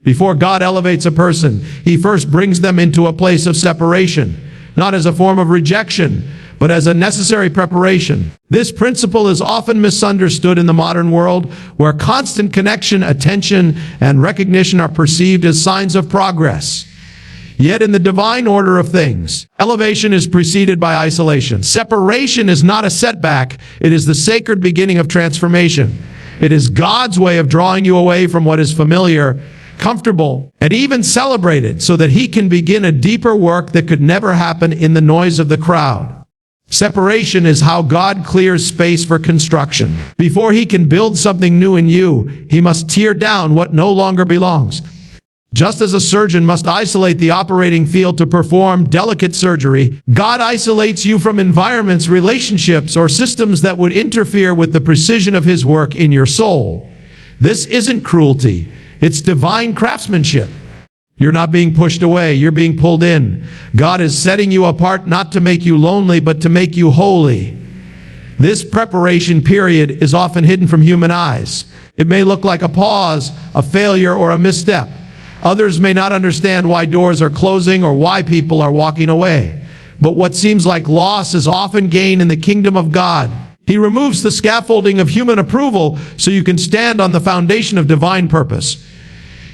Before God elevates a person, He first brings them into a place of separation, not as a form of rejection, but as a necessary preparation. This principle is often misunderstood in the modern world, where constant connection, attention, and recognition are perceived as signs of progress. Yet in the divine order of things, elevation is preceded by isolation. Separation is not a setback, it is the sacred beginning of transformation. It is God's way of drawing you away from what is familiar, comfortable, and even celebrated, so that He can begin a deeper work that could never happen in the noise of the crowd. Separation is how God clears space for construction. Before He can build something new in you, He must tear down what no longer belongs. Just as a surgeon must isolate the operating field to perform delicate surgery, God isolates you from environments, relationships, or systems that would interfere with the precision of His work in your soul. This isn't cruelty, it's divine craftsmanship. You're not being pushed away, you're being pulled in. God is setting you apart not to make you lonely, but to make you holy. This preparation period is often hidden from human eyes. It may look like a pause, a failure, or a misstep. Others may not understand why doors are closing or why people are walking away. But what seems like loss is often gain in the kingdom of God. He removes the scaffolding of human approval so you can stand on the foundation of divine purpose.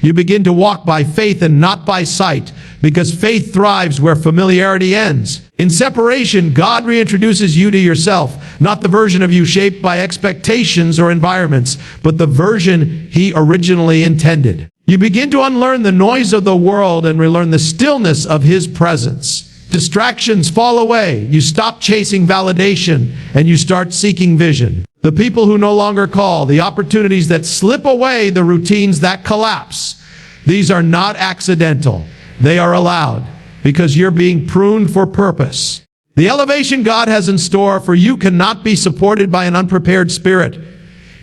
You begin to walk by faith and not by sight, because faith thrives where familiarity ends. In separation, God reintroduces you to yourself, not the version of you shaped by expectations or environments, but the version He originally intended. You begin to unlearn the noise of the world and relearn the stillness of His presence. Distractions fall away. You stop chasing validation and you start seeking vision. The people who no longer call, the opportunities that slip away, the routines that collapse. These are not accidental. They are allowed because you're being pruned for purpose. The elevation God has in store for you cannot be supported by an unprepared spirit.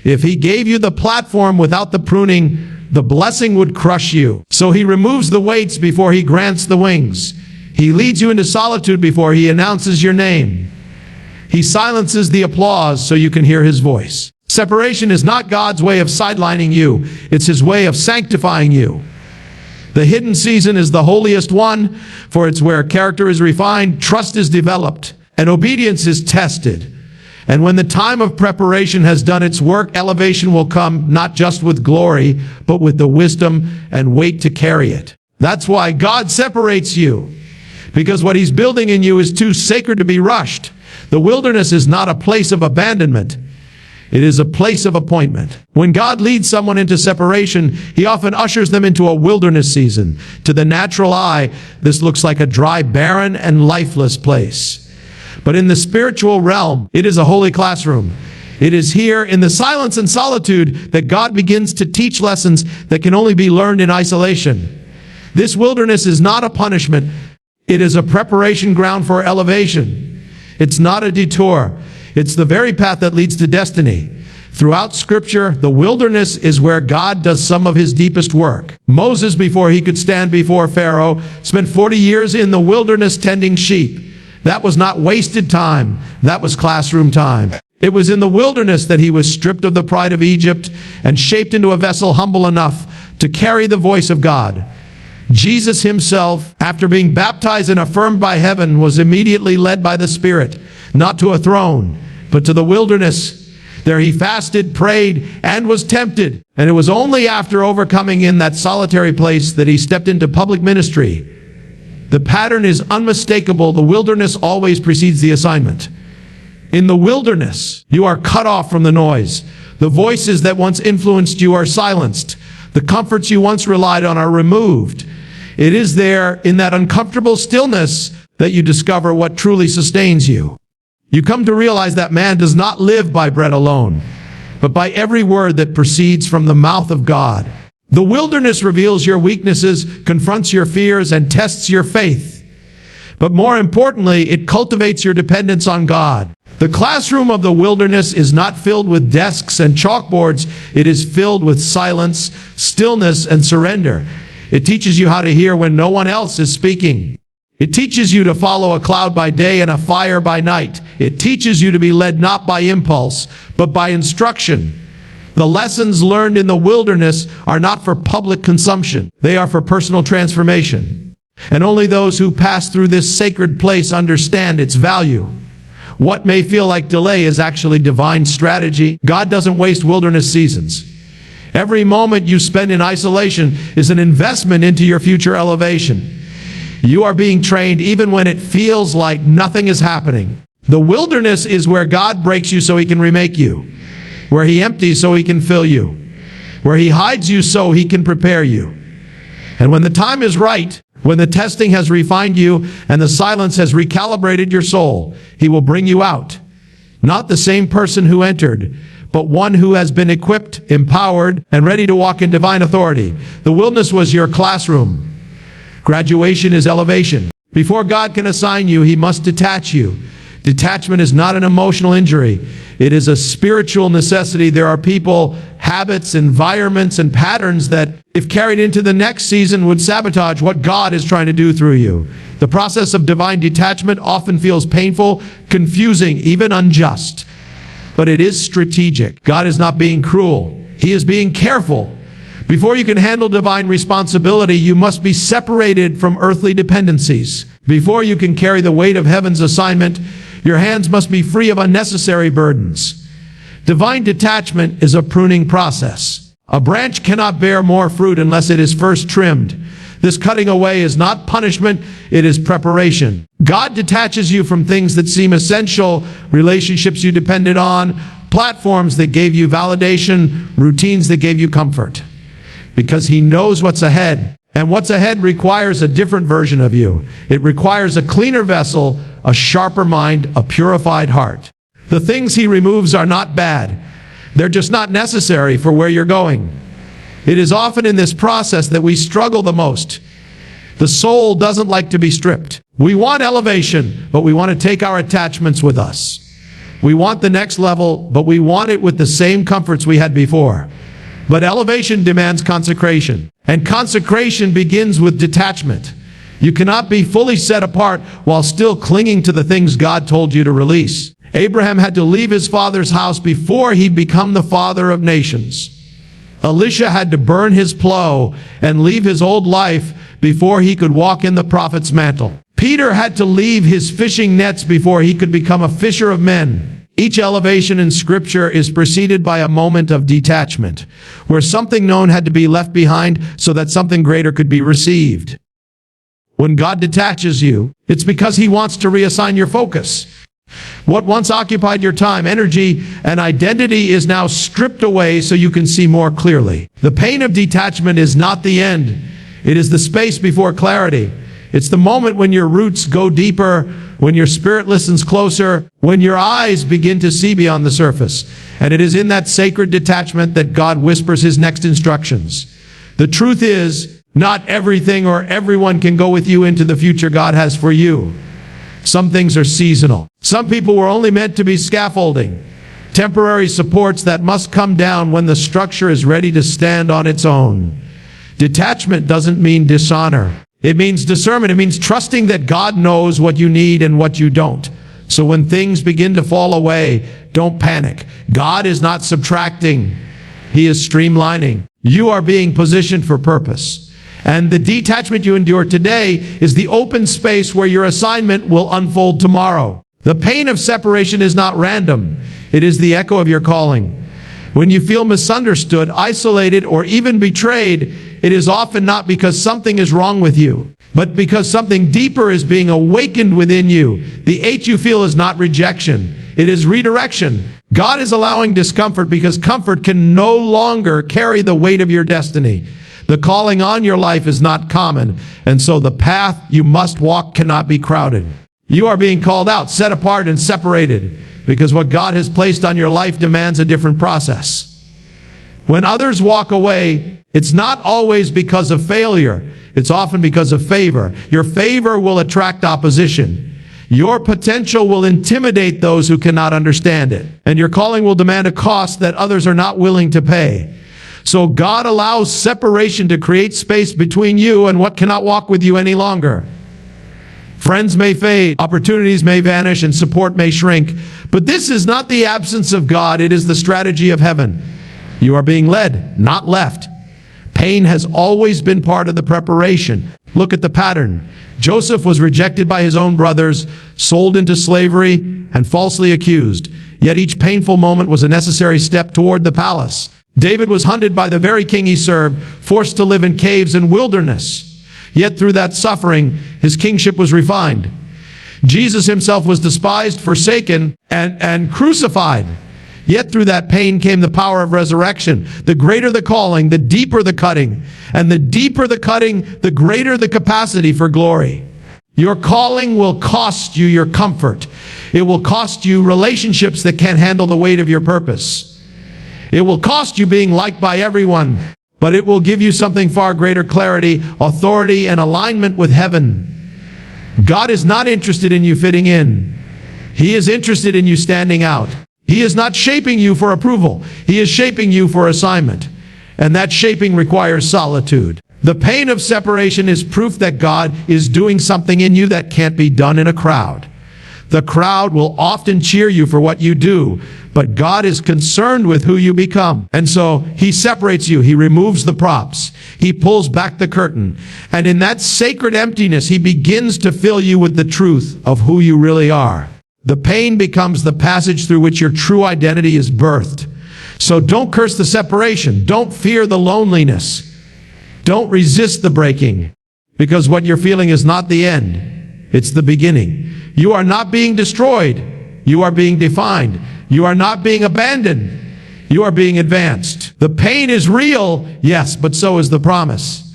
If He gave you the platform without the pruning, the blessing would crush you. So He removes the weights before He grants the wings. He leads you into solitude before He announces your name. He silences the applause so you can hear His voice. Separation is not God's way of sidelining you. It's His way of sanctifying you. The hidden season is the holiest one, for it's where character is refined, trust is developed, and obedience is tested. And when the time of preparation has done its work, elevation will come not just with glory, but with the wisdom and weight to carry it. That's why God separates you, because what He's building in you is too sacred to be rushed. The wilderness is not a place of abandonment. It is a place of appointment. When God leads someone into separation, He often ushers them into a wilderness season. To the natural eye, this looks like a dry, barren, and lifeless place. But in the spiritual realm, it is a holy classroom. It is here in the silence and solitude that God begins to teach lessons that can only be learned in isolation. This wilderness is not a punishment. It is a preparation ground for elevation. It's not a detour. It's the very path that leads to destiny. Throughout Scripture, the wilderness is where God does some of His deepest work. Moses, before he could stand before Pharaoh, spent 40 years in the wilderness tending sheep. That was not wasted time. That was classroom time. It was in the wilderness that he was stripped of the pride of Egypt and shaped into a vessel humble enough to carry the voice of God. Jesus Himself, after being baptized and affirmed by heaven, was immediately led by the Spirit, not to a throne, but to the wilderness. There He fasted, prayed, and was tempted. And it was only after overcoming in that solitary place that He stepped into public ministry. The pattern is unmistakable. The wilderness always precedes the assignment. In the wilderness, you are cut off from the noise. The voices that once influenced you are silenced. The comforts you once relied on are removed. It is there, in that uncomfortable stillness, that you discover what truly sustains you. You come to realize that man does not live by bread alone, but by every word that proceeds from the mouth of God. The wilderness reveals your weaknesses, confronts your fears, and tests your faith. But more importantly, it cultivates your dependence on God. The classroom of the wilderness is not filled with desks and chalkboards. It is filled with silence, stillness, and surrender. It teaches you how to hear when no one else is speaking. It teaches you to follow a cloud by day and a fire by night. It teaches you to be led not by impulse, but by instruction. The lessons learned in the wilderness are not for public consumption. They are for personal transformation. And only those who pass through this sacred place understand its value. What may feel like delay is actually divine strategy. God doesn't waste wilderness seasons. Every moment you spend in isolation is an investment into your future elevation. You are being trained even when it feels like nothing is happening. The wilderness is where God breaks you so He can remake you, where He empties so He can fill you, where He hides you so He can prepare you. And when the time is right, when the testing has refined you and the silence has recalibrated your soul, He will bring you out. Not the same person who entered, but one who has been equipped, empowered, and ready to walk in divine authority. The wilderness was your classroom. Graduation is elevation. Before God can assign you, He must detach you. Detachment is not an emotional injury. It is a spiritual necessity. There are people, habits, environments, and patterns that, if carried into the next season, would sabotage what God is trying to do through you. The process of divine detachment often feels painful, confusing, even unjust. But it is strategic. God is not being cruel. He is being careful. Before you can handle divine responsibility, you must be separated from earthly dependencies. Before you can carry the weight of heaven's assignment, your hands must be free of unnecessary burdens. Divine detachment is a pruning process. A branch cannot bear more fruit unless it is first trimmed. This cutting away is not punishment, it is preparation. God detaches you from things that seem essential, relationships you depended on, platforms that gave you validation, routines that gave you comfort. Because He knows what's ahead. And what's ahead requires a different version of you. It requires a cleaner vessel, a sharper mind, a purified heart. The things He removes are not bad. They're just not necessary for where you're going. It is often in this process that we struggle the most. The soul doesn't like to be stripped. We want elevation, but we want to take our attachments with us. We want the next level, but we want it with the same comforts we had before. But elevation demands consecration. And consecration begins with detachment. You cannot be fully set apart while still clinging to the things God told you to release. Abraham had to leave his father's house before he'd become the father of nations. Elisha had to burn his plow and leave his old life before he could walk in the prophet's mantle. Peter had to leave his fishing nets before he could become a fisher of men. Each elevation in Scripture is preceded by a moment of detachment, where something known had to be left behind so that something greater could be received. When God detaches you, it's because He wants to reassign your focus. What once occupied your time, energy, and identity is now stripped away so you can see more clearly. The pain of detachment is not the end. It is the space before clarity. It's the moment when your roots go deeper, when your spirit listens closer, when your eyes begin to see beyond the surface. And it is in that sacred detachment that God whispers His next instructions. The truth is, not everything or everyone can go with you into the future God has for you. Some things are seasonal. Some people were only meant to be scaffolding, temporary supports that must come down when the structure is ready to stand on its own. Detachment doesn't mean dishonor. It means discernment. It means trusting that God knows what you need and what you don't. So when things begin to fall away, don't panic. God is not subtracting. He is streamlining. You are being positioned for purpose. And the detachment you endure today is the open space where your assignment will unfold tomorrow. The pain of separation is not random. It is the echo of your calling. When you feel misunderstood, isolated, or even betrayed, it is often not because something is wrong with you, but because something deeper is being awakened within you. The ache you feel is not rejection. It is redirection. God is allowing discomfort because comfort can no longer carry the weight of your destiny. The calling on your life is not common, and so the path you must walk cannot be crowded. You are being called out, set apart, and separated, because what God has placed on your life demands a different process. When others walk away, it's not always because of failure. It's often because of favor. Your favor will attract opposition. Your potential will intimidate those who cannot understand it. And your calling will demand a cost that others are not willing to pay. So God allows separation to create space between you and what cannot walk with you any longer. Friends may fade, opportunities may vanish, and support may shrink. But this is not the absence of God, it is the strategy of heaven. You are being led, not left. Pain has always been part of the preparation. Look at the pattern. Joseph was rejected by his own brothers, sold into slavery, and falsely accused. Yet each painful moment was a necessary step toward the palace. David was hunted by the very king he served, forced to live in caves and wilderness. Yet through that suffering, his kingship was refined. Jesus himself was despised, forsaken, and crucified. Yet through that pain came the power of resurrection. The greater the calling, the deeper the cutting. And the deeper the cutting, the greater the capacity for glory. Your calling will cost you your comfort. It will cost you relationships that can't handle the weight of your purpose. It will cost you being liked by everyone, but it will give you something far greater: clarity, authority, and alignment with heaven. God is not interested in you fitting in. He is interested in you standing out. He is not shaping you for approval. He is shaping you for assignment. And that shaping requires solitude. The pain of separation is proof that God is doing something in you that can't be done in a crowd. The crowd will often cheer you for what you do, but God is concerned with who you become. And so He separates you. He removes the props. He pulls back the curtain. And in that sacred emptiness, He begins to fill you with the truth of who you really are. The pain becomes the passage through which your true identity is birthed. So don't curse the separation. Don't fear the loneliness. Don't resist the breaking, because what you're feeling is not the end. It's the beginning. You are not being destroyed. You are being defined. You are not being abandoned. You are being advanced. The pain is real, yes, but so is the promise.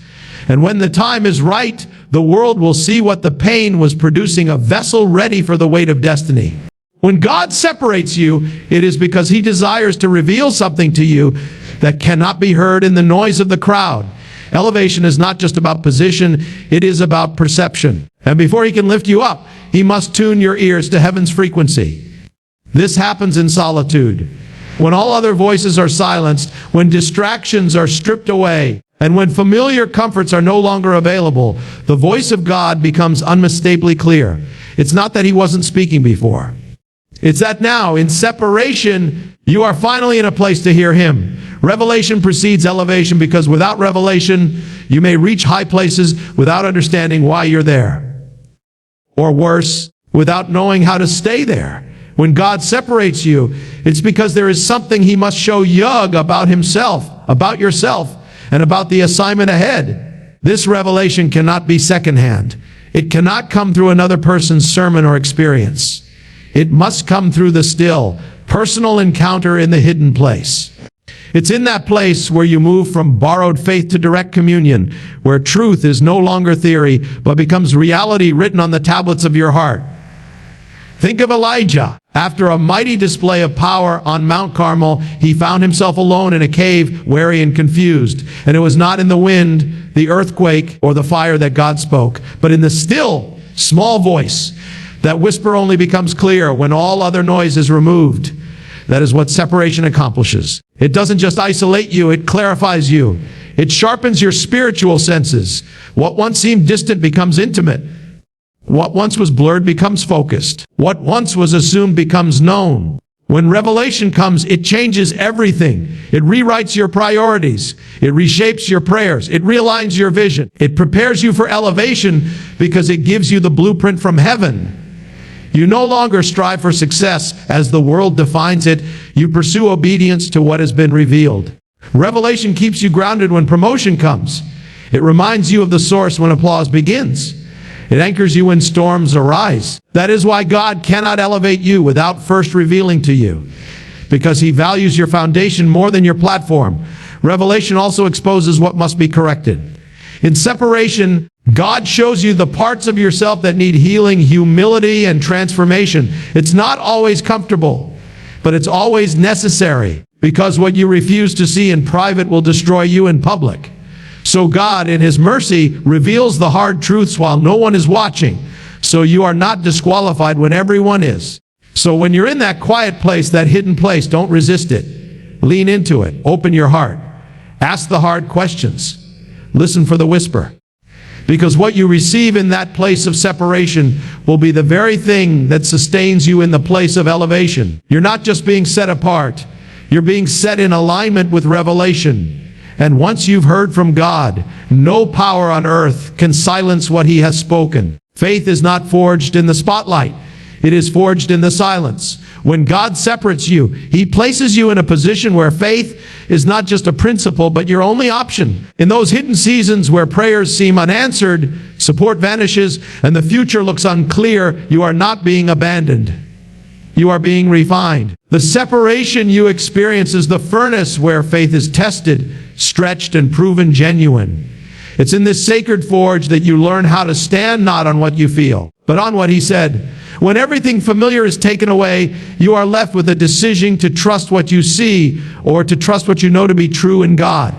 And when the time is right, the world will see what the pain was producing: a vessel ready for the weight of destiny. When God separates you, it is because He desires to reveal something to you that cannot be heard in the noise of the crowd. Elevation is not just about position, it is about perception. And before He can lift you up, He must tune your ears to heaven's frequency. This happens in solitude. When all other voices are silenced, when distractions are stripped away, and when familiar comforts are no longer available, the voice of God becomes unmistakably clear. It's not that He wasn't speaking before. It's that now, in separation, you are finally in a place to hear Him. Revelation precedes elevation, because without revelation, you may reach high places without understanding why you're there. Or worse, without knowing how to stay there. When God separates you, it's because there is something He must show you about Himself, about yourself, and about the assignment ahead. This revelation cannot be secondhand. It cannot come through another person's sermon or experience. It must come through the still, personal encounter in the hidden place. It's in that place where you move from borrowed faith to direct communion, where truth is no longer theory, but becomes reality written on the tablets of your heart. Think of Elijah. After a mighty display of power on Mount Carmel, he found himself alone in a cave, weary and confused. And it was not in the wind, the earthquake, or the fire that God spoke, but in the still, small voice. That whisper only becomes clear when all other noise is removed. That is what separation accomplishes. It doesn't just isolate you, it clarifies you. It sharpens your spiritual senses. What once seemed distant becomes intimate. What once was blurred becomes focused. What once was assumed becomes known. When revelation comes, it changes everything. It rewrites your priorities. It reshapes your prayers. It realigns your vision. It prepares you for elevation because it gives you the blueprint from heaven. You no longer strive for success as the world defines it. You pursue obedience to what has been revealed. Revelation keeps you grounded when promotion comes. It reminds you of the source when applause begins. It anchors you when storms arise. That is why God cannot elevate you without first revealing to you, because He values your foundation more than your platform. Revelation also exposes what must be corrected. In separation, God shows you the parts of yourself that need healing, humility, and transformation. It's not always comfortable, but it's always necessary, because what you refuse to see in private will destroy you in public. So God, in His mercy, reveals the hard truths while no one is watching, so you are not disqualified when everyone is. So when you're in that quiet place, that hidden place, don't resist it. Lean into it. Open your heart. Ask the hard questions. Listen for the whisper. Because what you receive in that place of separation will be the very thing that sustains you in the place of elevation. You're not just being set apart. You're being set in alignment with revelation. And once you've heard from God, no power on earth can silence what He has spoken. Faith is not forged in the spotlight. It is forged in the silence. When God separates you, He places you in a position where faith is not just a principle, but your only option. In those hidden seasons where prayers seem unanswered, support vanishes, and the future looks unclear, you are not being abandoned. You are being refined. The separation you experience is the furnace where faith is tested, stretched, and proven genuine. It's in this sacred forge that you learn how to stand not on what you feel, but on what He said. When everything familiar is taken away, you are left with a decision to trust what you see or to trust what you know to be true in God.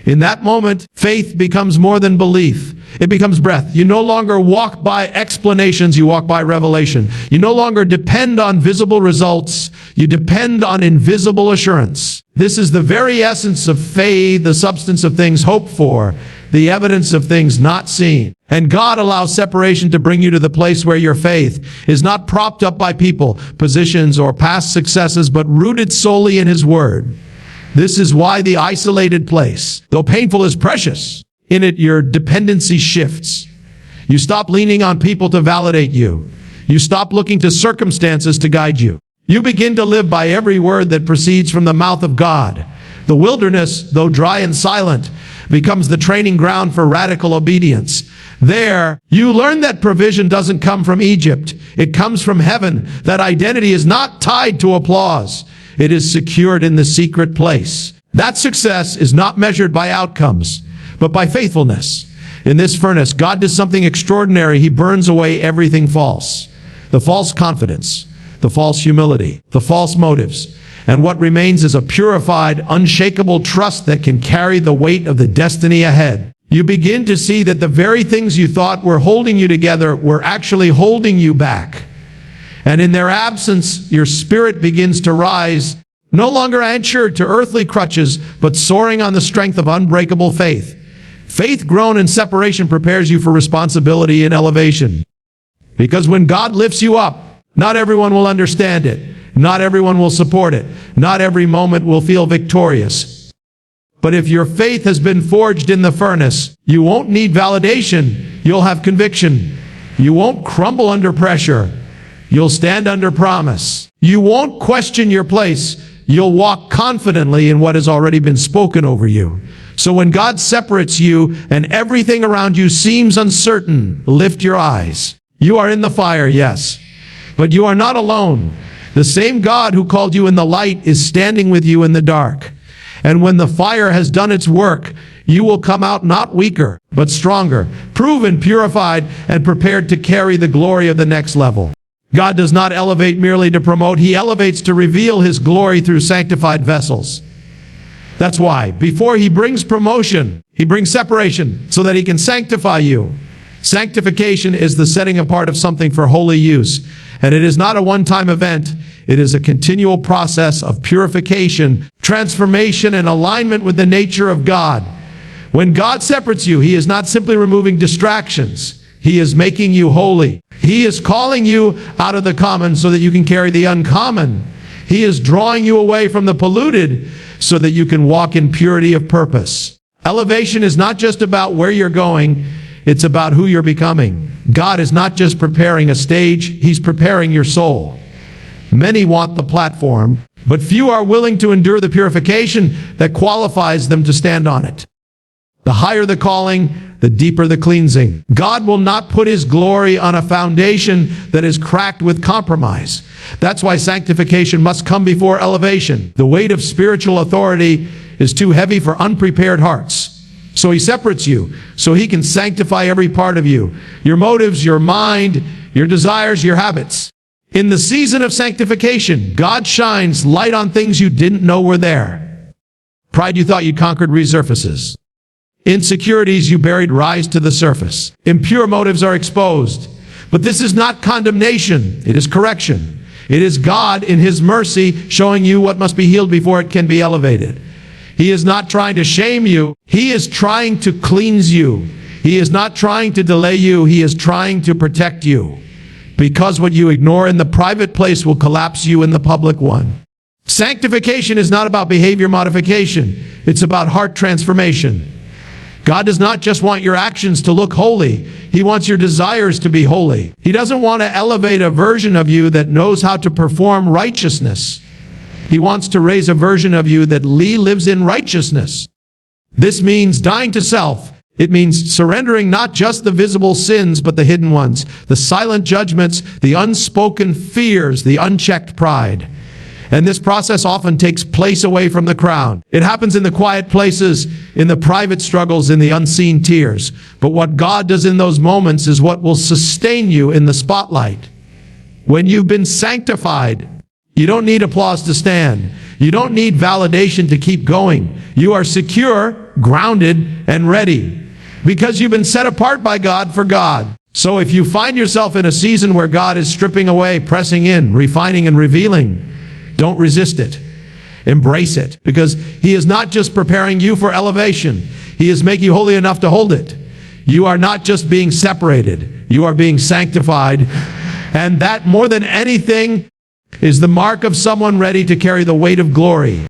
In that moment, faith becomes more than belief. It becomes breath. You no longer walk by explanations, you walk by revelation. You no longer depend on visible results, you depend on invisible assurance. This is the very essence of faith, the substance of things hoped for, the evidence of things not seen. And God allows separation to bring you to the place where your faith is not propped up by people, positions, or past successes, but rooted solely in His Word. This is why the isolated place, though painful, is precious. In it, your dependency shifts. You stop leaning on people to validate you. You stop looking to circumstances to guide you. You begin to live by every word that proceeds from the mouth of God. The wilderness, though dry and silent, becomes the training ground for radical obedience. There, you learn that provision doesn't come from Egypt. It comes from heaven. That identity is not tied to applause. It is secured in the secret place. That success is not measured by outcomes, but by faithfulness. In this furnace, God does something extraordinary. He burns away everything false. The false confidence, the false humility, the false motives. And what remains is a purified, unshakable trust that can carry the weight of the destiny ahead. You begin to see that the very things you thought were holding you together were actually holding you back. And in their absence, your spirit begins to rise, no longer anchored to earthly crutches, but soaring on the strength of unbreakable faith. Faith grown in separation prepares you for responsibility and elevation. Because when God lifts you up, not everyone will understand it. Not everyone will support it. Not every moment will feel victorious. But if your faith has been forged in the furnace, you won't need validation. You'll have conviction. You won't crumble under pressure. You'll stand under promise. You won't question your place. You'll walk confidently in what has already been spoken over you. So when God separates you and everything around you seems uncertain, lift your eyes. You are in the fire, yes, but you are not alone. The same God who called you in the light is standing with you in the dark. And when the fire has done its work, you will come out not weaker, but stronger, proven, purified, and prepared to carry the glory of the next level. God does not elevate merely to promote. He elevates to reveal His glory through sanctified vessels. That's why, before He brings promotion, He brings separation so that He can sanctify you. Sanctification is the setting apart of something for holy use. And it is not a one-time event. It is a continual process of purification, transformation, and alignment with the nature of God. When God separates you, He is not simply removing distractions. He is making you holy. He is calling you out of the common so that you can carry the uncommon. He is drawing you away from the polluted so that you can walk in purity of purpose. Elevation is not just about where you're going. It's about who you're becoming. God is not just preparing a stage, He's preparing your soul. Many want the platform, but few are willing to endure the purification that qualifies them to stand on it. The higher the calling, the deeper the cleansing. God will not put His glory on a foundation that is cracked with compromise. That's why sanctification must come before elevation. The weight of spiritual authority is too heavy for unprepared hearts. So He separates you, so He can sanctify every part of you. Your motives, your mind, your desires, your habits. In the season of sanctification, God shines light on things you didn't know were there. Pride you thought you'd conquered resurfaces. Insecurities you buried rise to the surface. Impure motives are exposed. But this is not condemnation, it is correction. It is God in His mercy showing you what must be healed before it can be elevated. He is not trying to shame you. He is trying to cleanse you. He is not trying to delay you. He is trying to protect you. Because what you ignore in the private place will collapse you in the public one. Sanctification is not about behavior modification. It's about heart transformation. God does not just want your actions to look holy. He wants your desires to be holy. He doesn't want to elevate a version of you that knows how to perform righteousness. He wants to raise a version of you that lives in righteousness. This means dying to self. It means surrendering not just the visible sins, but the hidden ones, the silent judgments, the unspoken fears, the unchecked pride. And this process often takes place away from the crowd. It happens in the quiet places, in the private struggles, in the unseen tears. But what God does in those moments is what will sustain you in the spotlight. When you've been sanctified, you don't need applause to stand. You don't need validation to keep going. You are secure, grounded, and ready because you've been set apart by God for God. So if you find yourself in a season where God is stripping away, pressing in, refining, and revealing, don't resist it. Embrace it, because He is not just preparing you for elevation. He is making you holy enough to hold it. You are not just being separated. You are being sanctified. And that, more than anything, is the mark of someone ready to carry the weight of glory.